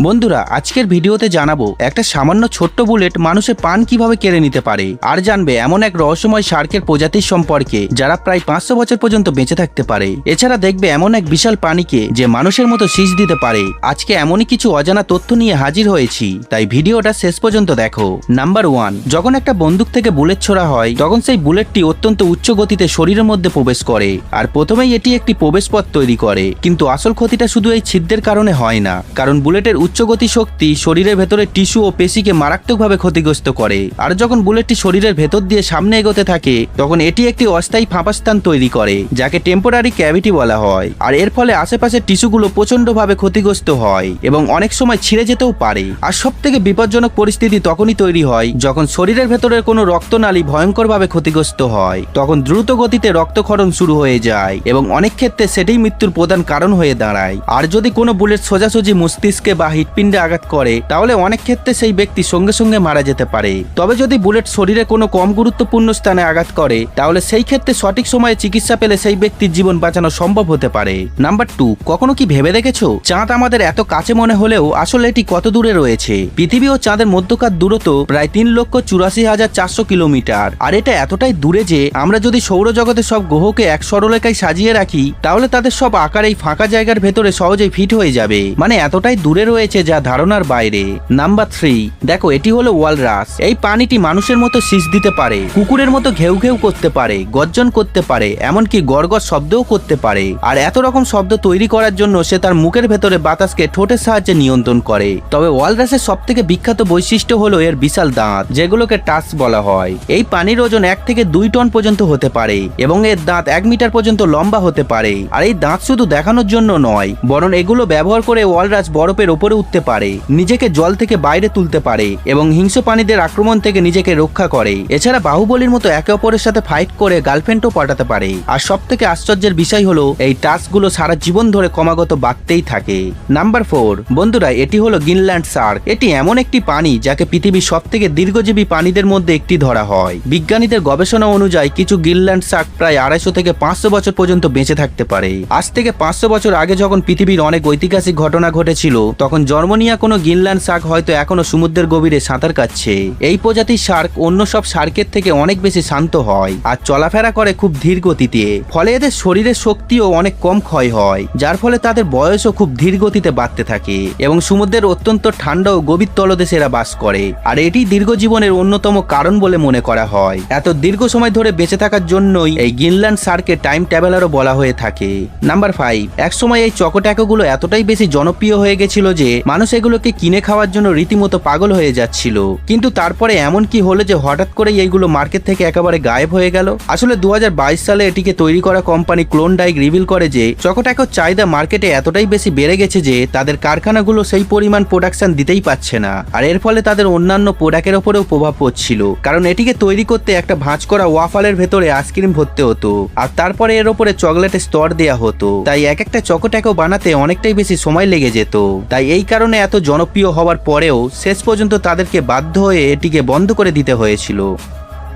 বন্ধুরা, আজকের ভিডিওতে জানাবো একটা সামান্য ছোট্ট বুলেট মানুষের প্রাণ কিভাবে কেড়ে নিতে পারে, আর জানবে এমন এক রহস্যময় শার্কের প্রজাতির সম্পর্কে যারা প্রায় 500 বছর পর্যন্ত বেঁচে থাকতে পারে। এছাড়া দেখবে এমন এক বিশাল প্রাণীকে যে মানুষের মতো শীষ দিতে পারে। আজকে এমনই কিছু অজানা তথ্য নিয়ে হাজির হয়েছি, তাই ভিডিওটা শেষ পর্যন্ত দেখো। নাম্বার 1, যখন একটা বন্দুক থেকে বুলেট ছোড়া হয় তখন সেই বুলেটটি অত্যন্ত উচ্চ গতিতে শরীরের মধ্যে প্রবেশ করে, আর প্রথমেই এটি একটি প্রবেশপথ তৈরি করে। কিন্তু আসল ক্ষতিটা শুধু এই ছিদ্রের কারণে হয় না, কারণ বুলেটের উচ্চগতি শক্তি শরীরের ভেতরে টিস্যু ও পেশিকে মারাত্মকভাবে ক্ষতিগ্রস্ত করে। আর যখন বুলেটটি শরীরের ভেতর দিয়ে সামনে এগোতে থাকে তখন এটি একটি অস্থায়ী ফাঁপা স্থান তৈরি করে, যাকে টেম্পোরারি ক্যাভিটি বলা হয়। আর এর ফলে আশেপাশের টিস্যুগুলো প্রচন্ডভাবে ক্ষতিগ্রস্ত হয় এবং অনেক সময় ছিঁড়ে যেতেও পারে। আর সব থেকে বিপজ্জনক পরিস্থিতি তখনই তৈরি হয় যখন শরীরের ভেতরের কোনো রক্তনালী ভয়ঙ্করভাবে ক্ষতিগ্রস্ত হয়। তখন দ্রুত গতিতে রক্তক্ষরণ শুরু হয়ে যায় এবং অনেক ক্ষেত্রে সেটাই মৃত্যুর প্রধান কারণ হয়ে দাঁড়ায়। আর যদি কোনো বুলেট সোজাসুজি মস্তিষ্কে বা হৃৎপিণ্ডে আঘাত করে তাহলে অনেক ক্ষেত্রে সেই ব্যক্তি সঙ্গে সঙ্গে মারা যেতে পারে। তবে যদি বুলেট শরীরে কোনো কম গুরুত্বপূর্ণ স্থানে আঘাত করে তাহলে সেই ক্ষেত্রে সঠিক সময়ে চিকিৎসা পেলে সেই ব্যক্তির জীবন বাঁচানো সম্ভব হতে পারে। নাম্বার 2, কখনো কি ভেবে দেখেছো চাঁদ আমাদের এত কাছে মনে হলেও আসলে এটি কত দূরে রয়েছে? পৃথিবী ও চাঁদের মধ্যকার দূরত্ব প্রায় 3,84,400 কিলোমিটার। আর এটা এতটাই দূরে যে আমরা যদি সৌরজগতের সব গ্রহকে এক সরলরেখায় সাজিয়ে রাখি তাহলে তাদের সব আকার এই ফাঁকা জায়গার ভেতরে সহজেই ফিট হয়ে যাবে। মানে এতটাই দূরে রয়েছে যা ধারণার বাইরে। নাম্বার 3, দেখো এটি হলো ওয়ালরাস। এই প্রাণীটি মানুষের মতো শীষ দিতে পারে, কুকুরের মতো ঘেউ ঘেউ করতে পারে, গর্জন করতে পারে, এমনকি গড়গড় শব্দও করতে পারে। আর এত রকম শব্দ তৈরি করার জন্য সে তার মুখের ভেতরে বাতাসকে ঠোঁটের সাহায্যে নিয়ন্ত্রণ করে। তবে ওয়ালরাসের সব থেকে বিখ্যাত বৈশিষ্ট্য হলো এর বিশাল দাঁত, যেগুলোকে টাস্ক বলা হয়। এই প্রাণীর ওজন 1 থেকে 2 টন পর্যন্ত হতে পারে এবং এর দাঁত 1 মিটার পর্যন্ত লম্বা হতে পারে। আর এই দাঁত শুধু দেখানোর জন্য নয়, বরং এগুলো ব্যবহার করে ওয়ালরাস বরফের উপরে উঠতে পারে, নিজেকে জল থেকে বাইরে তুলতে পারে এবং হিংস্র প্রাণীদের আক্রমণ থেকে নিজেকে রক্ষা করে। এছাড়া বাহুবলীর মতো একে অপরের সাথে ফাইট করে গার্লফ্রেন্ডও পাঠাতে পারে। আর সব থেকে আশ্চর্যের বিষয় হলো এই টাস্কগুলো সারা জীবন ধরে ক্রমাগত বাড়তেই থাকে। নাম্বার 4, বন্ধুরা, এটি হলো গ্রিনল্যান্ড শার্ক। এটি এমন একটি প্রাণী যাকে পৃথিবীর সব থেকে দীর্ঘজীবী প্রাণীদের মধ্যে একটি ধরা হয়। বিজ্ঞানীদের গবেষণা অনুযায়ী কিছু গ্রিনল্যান্ড শার্ক প্রায় 250 থেকে 500 বছর পর্যন্ত বেঁচে থাকতে পারে। আজ থেকে 500 বছর আগে যখন পৃথিবীর অনেক ঐতিহাসিক ঘটনা ঘটেছিল তখন জন্মনিয়া কোনো গ্রিনল্যান্ড শার্ক হয়তো এখনো সমুদ্রের গভীরে সাঁতার কাটছে। এই প্রজাতির শার্ক অন্য সব শার্কের থেকে অনেক বেশি শান্ত হয় আর চলাফেরা করে খুব ধীর গতিতে। ফলে এদের শরীরের শক্তিও অনেক কম ক্ষয় হয়, যার ফলে তাদের বয়সও খুব ধীর গতিতে বাড়তে থাকে এবং সমুদ্রের অত্যন্ত ঠান্ডা ও গভীর তলদেশে এরা বাস করে। আর এটি দীর্ঘ জীবনের অন্যতম কারণ বলে মনে করা হয়। এত দীর্ঘ সময় ধরে বেঁচে থাকার জন্যই এই গ্রিনল্যান্ড শার্ককে টাইম ট্রাভেলারও বলা হয়ে থাকে। নাম্বার 5, একসময় এই চকোট্যাকোগুলো এতটাই বেশি জনপ্রিয় হয়ে গেছিল যে মানুষ এগুলোকে কিনে খাওয়ার জন্য রীতিমতো পাগল হয়ে যাচ্ছিল। কিন্তু তারপরে এমন কি হলো যে হঠাৎ করে এইগুলো মার্কেট থেকে একেবারে গায়েব হয়ে গেল? আসলে 2022 সালে এটিকে তৈরি করা কোম্পানি ক্লোনডাইক রিভিল করে যে চকোট্যাকোর চাহিদা মার্কেটে এতটাই বেশি বেড়ে গেছে যে তাদের কারখানাগুলো সেই পরিমাণ প্রোডাকশন দিতেই পারছে না। আর এর ফলে তাদের অন্যান্য প্রোডাক্টের ওপরেও প্রভাব পড়ছিল, কারণ এটিকে তৈরি করতে একটা ভাঁজ করা ওয়াফালের ভেতরে আইসক্রিম ভরতে হতো আর তারপরে এর ওপরে চকলেটের স্তর দেয়া হতো। তাই এক একটা চকোট্যাকো বানাতে অনেকটাই বেশি সময় লেগে যেত। তাই এই কারণে এত জনপ্রিয় হওয়ার পরেও শেষ পর্যন্ত তাদেরকে বাধ্য হয়ে এটিকে বন্ধ করে দিতে হয়েছিল।